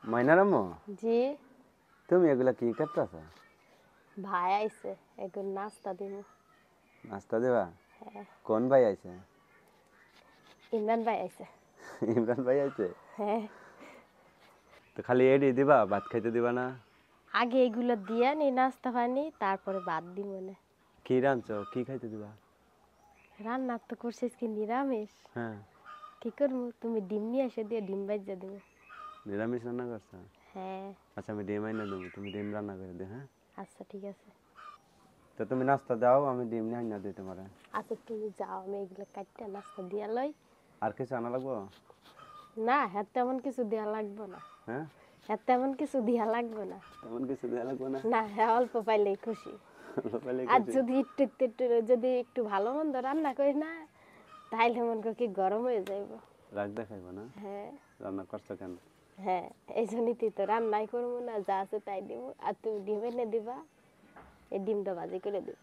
Minor আম্মু জি তুমি এগুলা কি করতেছো? ভাই আইছে এখন নাস্তা দিব। নাস্তা দেবা? হ্যাঁ কোন ভাই আইছে? ইমরান ভাই আইছে। ইমরান ভাই আইছে? হ্যাঁ তো খালি এডি দিবা, ভাত খাইতে দিবা না? আগে এগুলো দিয়া নি নাস্তা পানি তারপরে ভাত দিব না। কি রাঁধছো, কি খাইতে দিবা? রান্না তো করছিস কি নিরামিষ? হ্যাঁ কি করবো তুমি ডিম নিয়ে এসে দিয়ে ডিম ভাজা দেবো। নিরামিষ রান্না করছো? হ্যাঁ আচ্ছা আমি ডিম আইনা দেবো, তুমি ডিম রান্না করে দিও। হ্যাঁ আচ্ছা ঠিক আছে। তো তুমি নাস্তা দাও, আমি ডিম নিয়ে আইনা দিই তোমারে। আচ্ছা তুমি যাও আমি এগুলো কাটতে নাস্তা দিয়া লই। আর কিছু আনা লাগবো? না হ্যাঁ তেমন কিছু দেওয়া লাগবে না। হ্যাঁ হ্যাঁ তেমন কিছু দেওয়া লাগবে না। তেমন কিছু দেওয়া লাগবে না? না হ্যাঁ অল্প পাইলেই খুশি। পাইলে আর খুশি? যদি একটু ভালো মন্দ রান্না করি না তাইলে মন কি গরম হয়ে যাইব। রাগ দেখাইবো না? হ্যাঁ রান্না করছো কেন? হ্যাঁ এই জন্যই তো রান্নাই করবো না, যা আছে তাই দিব আর তুমি ডিম এনে দিবা, এই ডিমটা ভাজি করে দিব।